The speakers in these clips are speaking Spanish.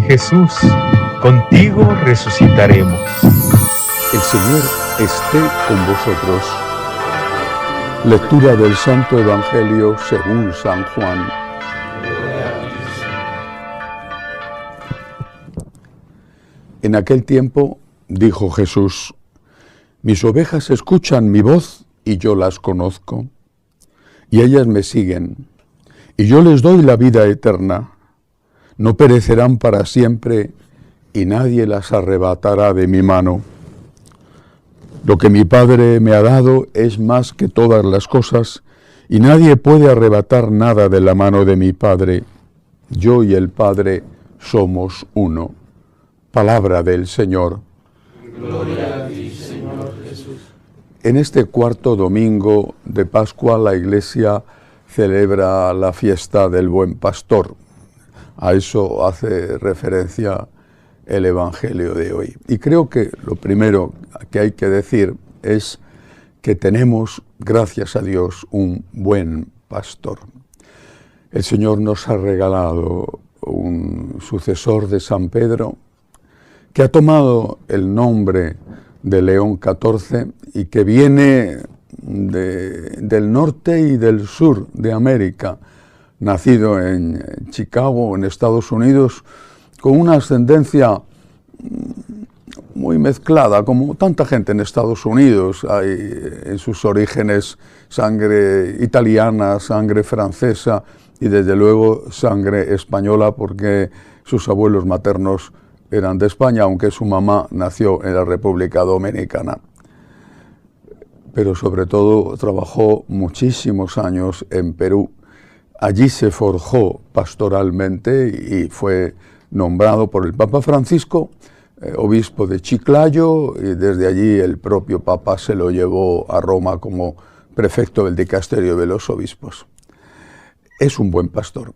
Jesús, contigo resucitaremos. El Señor esté con vosotros. Lectura del Santo Evangelio según San Juan. En aquel tiempo dijo Jesús: mis ovejas escuchan mi voz y yo las conozco, y ellas me siguen, y yo les doy la vida eterna. No perecerán para siempre, y nadie las arrebatará de mi mano. Lo que mi Padre me ha dado es más que todas las cosas, y nadie puede arrebatar nada de la mano de mi Padre. Yo y el Padre somos uno. Palabra del Señor. Gloria a ti, Señor Jesús. En este cuarto domingo de Pascua la Iglesia celebra la fiesta del Buen Pastor. A eso hace referencia el Evangelio de hoy. Y creo que lo primero que hay que decir es que tenemos, gracias a Dios, un buen pastor. El Señor nos ha regalado un sucesor de San Pedro que ha tomado el nombre de León XIV y que viene del norte y del sur de América, nacido en Chicago, en Estados Unidos, con una ascendencia muy mezclada, como tanta gente en Estados Unidos. Hay en sus orígenes sangre italiana, sangre francesa y desde luego sangre española, porque sus abuelos maternos eran de España, aunque su mamá nació en la República Dominicana. Pero sobre todo trabajó muchísimos años en Perú. Allí se forjó pastoralmente y fue nombrado por el Papa Francisco obispo de Chiclayo, y desde allí el propio Papa se lo llevó a Roma como prefecto del dicasterio de los obispos. Es un buen pastor.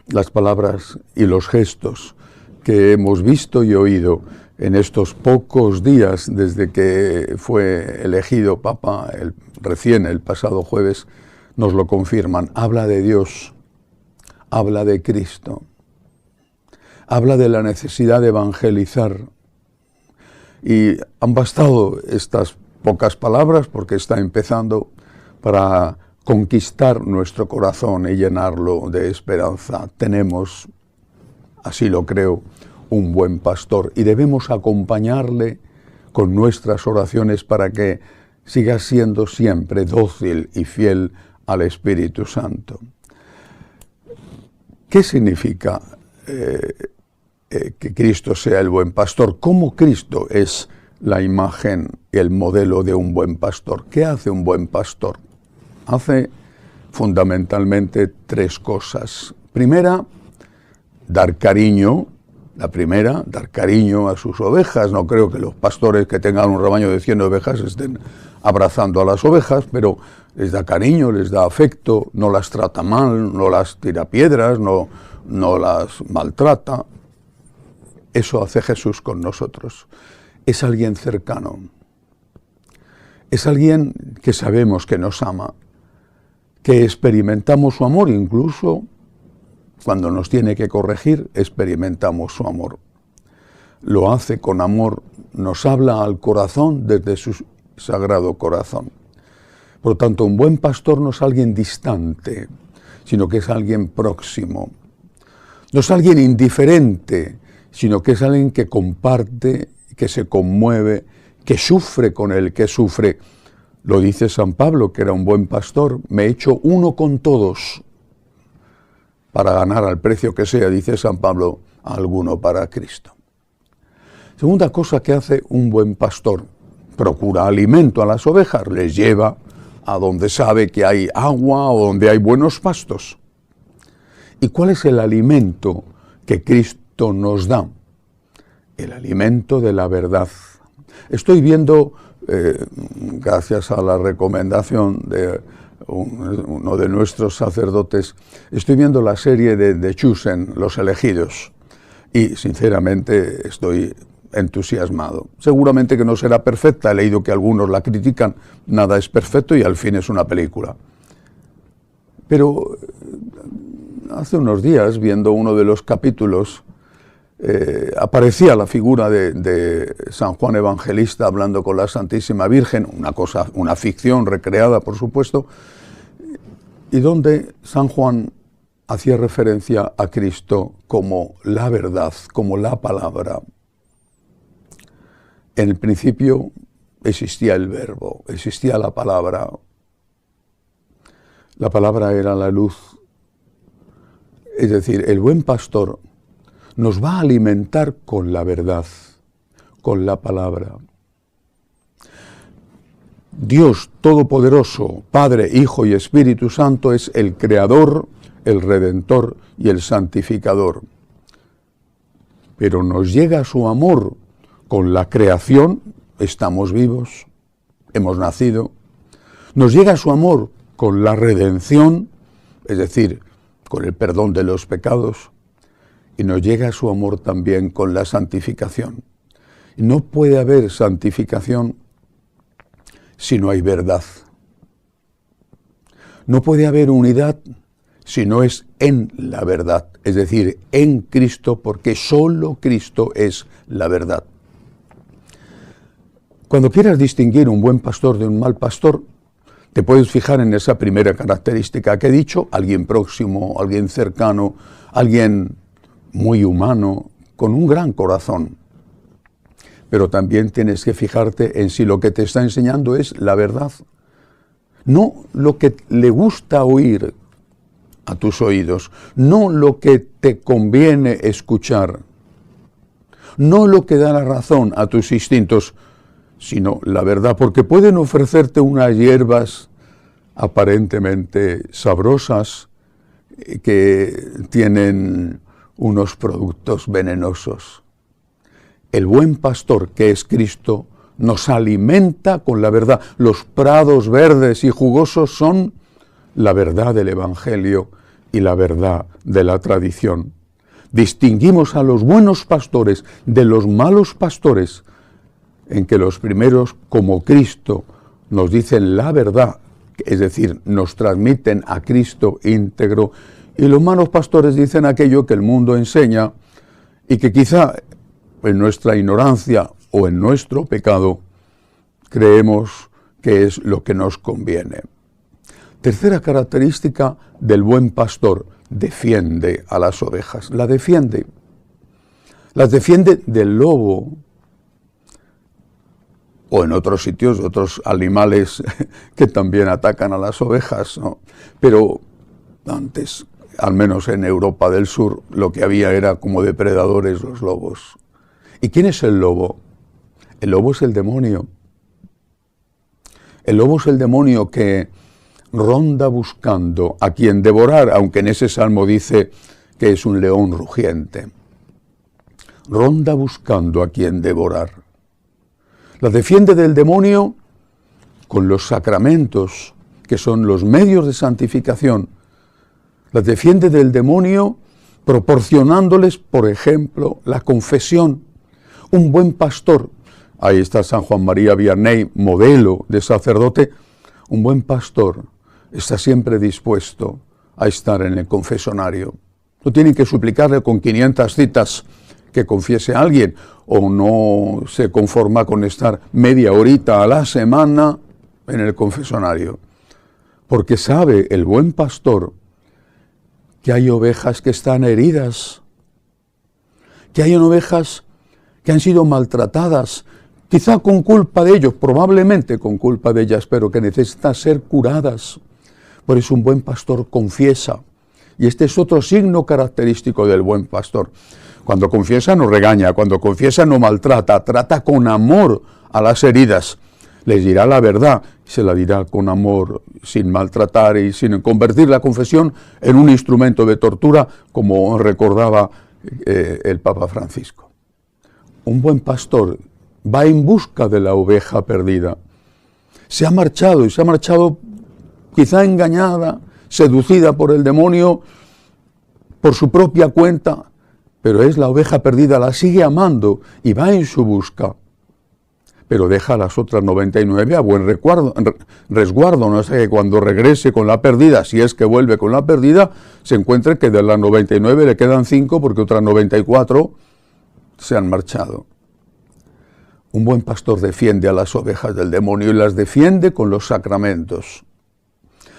Las palabras y los gestos que hemos visto y oído en estos pocos días desde que fue elegido Papa el pasado jueves nos lo confirman. Habla de Dios, habla de Cristo, habla de la necesidad de evangelizar. Y han bastado estas pocas palabras porque está empezando para conquistar nuestro corazón y llenarlo de esperanza. Tenemos, así lo creo, un buen pastor y debemos acompañarle con nuestras oraciones para que siga siendo siempre dócil y fiel al Espíritu Santo. ¿Qué significa que Cristo sea el buen pastor? ¿Cómo Cristo es la imagen y el modelo de un buen pastor? ¿Qué hace un buen pastor? Hace fundamentalmente tres cosas. Primera, dar cariño. La primera, dar cariño a sus ovejas. No creo que los pastores que tengan un rebaño de 100 ovejas estén abrazando a las ovejas, pero les da cariño, les da afecto, no las trata mal, no las tira piedras, no las maltrata. Eso hace Jesús con nosotros. Es alguien cercano. Es alguien que sabemos que nos ama, que experimentamos su amor, incluso cuando nos tiene que corregir, experimentamos su amor. Lo hace con amor, nos habla al corazón desde su sagrado corazón. Por lo tanto, un buen pastor no es alguien distante, sino que es alguien próximo. No es alguien indiferente, sino que es alguien que comparte, que se conmueve, que sufre con el que sufre. Lo dice San Pablo, que era un buen pastor: me he hecho uno con todos para ganar al precio que sea, dice San Pablo, alguno para Cristo. Segunda cosa que hace un buen pastor: procura alimento a las ovejas, les lleva a donde sabe que hay agua o donde hay buenos pastos. ¿Y cuál es el alimento que Cristo nos da? El alimento de la verdad. Estoy viendo, gracias a la recomendación de uno de nuestros sacerdotes, estoy viendo la serie de The Chosen, Los Elegidos, y sinceramente estoy entusiasmado. Seguramente que no será perfecta, he leído que algunos la critican, nada es perfecto y al fin es una película. Pero hace unos días, viendo uno de los capítulos, aparecía la figura de San Juan Evangelista hablando con la Santísima Virgen, una ficción recreada, por supuesto, y donde San Juan hacía referencia a Cristo como la verdad, como la palabra. En el principio existía el verbo, existía la palabra. La palabra era la luz. Es decir, el buen pastor nos va a alimentar con la verdad, con la palabra. Dios Todopoderoso, Padre, Hijo y Espíritu Santo, es el Creador, el Redentor y el Santificador. Pero nos llega su amor con la creación, estamos vivos, hemos nacido. Nos llega su amor con la redención, es decir, con el perdón de los pecados, y nos llega su amor también con la santificación. No puede haber santificación si no hay verdad. No puede haber unidad si no es en la verdad, es decir, en Cristo, porque solo Cristo es la verdad. Cuando quieras distinguir un buen pastor de un mal pastor, te puedes fijar en esa primera característica que he dicho: alguien próximo, alguien cercano, alguien muy humano, con un gran corazón. Pero también tienes que fijarte en si lo que te está enseñando es la verdad. No lo que le gusta oír a tus oídos, no lo que te conviene escuchar, no lo que da la razón a tus instintos, sino la verdad, porque pueden ofrecerte unas hierbas aparentemente sabrosas que tienen unos productos venenosos. El buen pastor, que es Cristo, nos alimenta con la verdad. Los prados verdes y jugosos son la verdad del Evangelio y la verdad de la tradición. Distinguimos a los buenos pastores de los malos pastores, en que los primeros, como Cristo, nos dicen la verdad, es decir, nos transmiten a Cristo íntegro, y los malos pastores dicen aquello que el mundo enseña y que quizá en nuestra ignorancia o en nuestro pecado creemos que es lo que nos conviene. Tercera característica del buen pastor: defiende a las ovejas. Las defiende del lobo, o en otros sitios, otros animales que también atacan a las ovejas, ¿no? Pero antes, al menos en Europa del Sur, lo que había era como depredadores los lobos. ¿Y quién es el lobo? El lobo es el demonio. El lobo es el demonio que ronda buscando a quien devorar, aunque en ese salmo dice que es un león rugiente. Ronda buscando a quien devorar. La defiende del demonio con los sacramentos, que son los medios de santificación. La defiende del demonio proporcionándoles, por ejemplo, la confesión. Un buen pastor, ahí está San Juan María Vianney, modelo de sacerdote, un buen pastor está siempre dispuesto a estar en el confesonario. No tienen que suplicarle con 500 citas que confiese a alguien, o no se conforma con estar media horita a la semana en el confesonario. Porque sabe el buen pastor que hay ovejas que están heridas, que hay ovejas que han sido maltratadas, quizá con culpa de ellos, probablemente con culpa de ellas, pero que necesitan ser curadas. Por eso un buen pastor confiesa. Y este es otro signo característico del buen pastor. Cuando confiesa no regaña, cuando confiesa no maltrata, trata con amor a las heridas. Les dirá la verdad, se la dirá con amor, sin maltratar y sin convertir la confesión en un instrumento de tortura, como recordaba el Papa Francisco. Un buen pastor va en busca de la oveja perdida. Se ha marchado quizá engañada, seducida por el demonio, por su propia cuenta, pero es la oveja perdida, la sigue amando y va en su busca. Pero deja a las otras 99 a buen resguardo, no sé, que cuando regrese con la perdida, si es que vuelve con la perdida, se encuentre que de las 99 le quedan 5 porque otras 94 se han marchado. Un buen pastor defiende a las ovejas del demonio y las defiende con los sacramentos.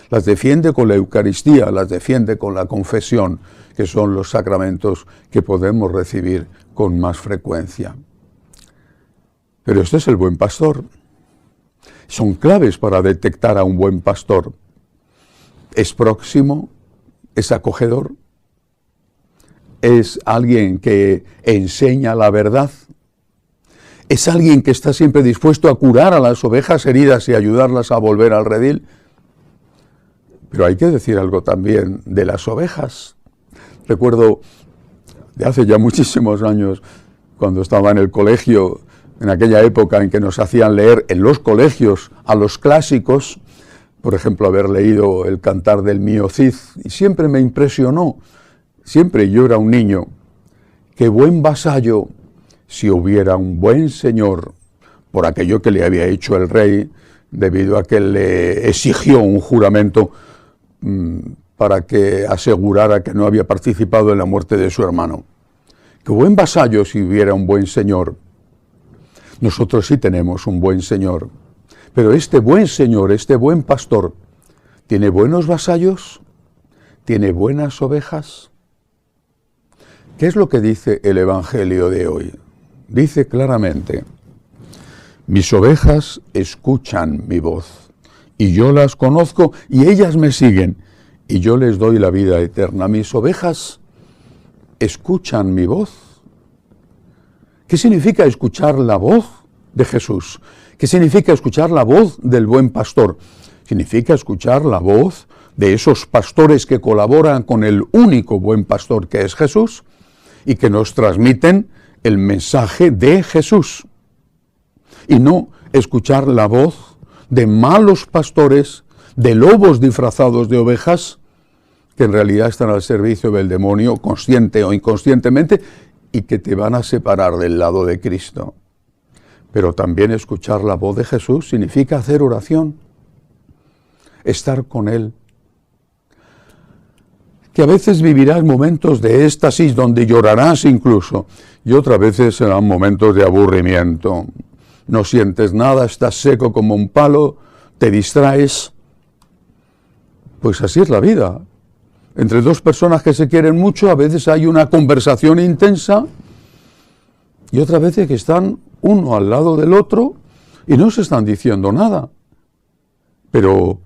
Las defiende con la Eucaristía, las defiende con la confesión, que son los sacramentos que podemos recibir con más frecuencia. Pero este es el buen pastor. Son claves para detectar a un buen pastor. Es próximo, es acogedor, es alguien que enseña la verdad, es alguien que está siempre dispuesto a curar a las ovejas heridas y ayudarlas a volver al redil. Pero hay que decir algo también de las ovejas. Recuerdo de hace ya muchísimos años, cuando estaba en el colegio, en aquella época en que nos hacían leer en los colegios a los clásicos, por ejemplo, haber leído el Cantar del Mío Cid, y siempre me impresionó, siempre yo era un niño, qué buen vasallo si hubiera un buen señor por aquello que le había hecho el rey, debido a que le exigió un juramento para que asegurara que no había participado en la muerte de su hermano. Qué buen vasallo si hubiera un buen señor. Nosotros sí tenemos un buen señor, pero este buen señor, este buen pastor, ¿tiene buenos vasallos? ¿Tiene buenas ovejas? ¿Qué es lo que dice el Evangelio de hoy? Dice claramente: mis ovejas escuchan mi voz, y yo las conozco, y ellas me siguen, y yo les doy la vida eterna. Mis ovejas escuchan mi voz. ¿Qué significa escuchar la voz de Jesús? ¿Qué significa escuchar la voz del buen pastor? Significa escuchar la voz de esos pastores que colaboran con el único buen pastor que es Jesús y que nos transmiten el mensaje de Jesús. Y no escuchar la voz de malos pastores, de lobos disfrazados de ovejas, que en realidad están al servicio del demonio, consciente o inconscientemente, y que te van a separar del lado de Cristo. Pero también escuchar la voz de Jesús significa hacer oración, estar con Él. Que a veces vivirás momentos de éxtasis donde llorarás incluso, y otras veces serán momentos de aburrimiento. No sientes nada, estás seco como un palo, te distraes. Pues así es la vida. Entre dos personas que se quieren mucho, a veces hay una conversación intensa y otras veces que están uno al lado del otro y no se están diciendo nada. Pero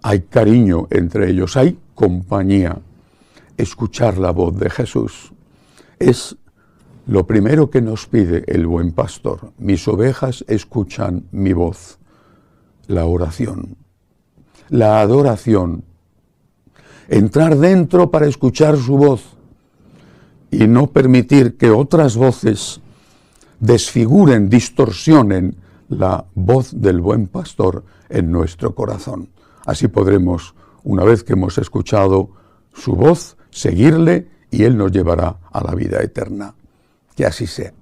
hay cariño entre ellos, hay compañía. Escuchar la voz de Jesús es lo primero que nos pide el buen pastor. Mis ovejas escuchan mi voz. La oración, la adoración. Entrar dentro para escuchar su voz y no permitir que otras voces desfiguren, distorsionen la voz del buen pastor en nuestro corazón. Así podremos, una vez que hemos escuchado su voz, seguirle y Él nos llevará a la vida eterna. Que así sea.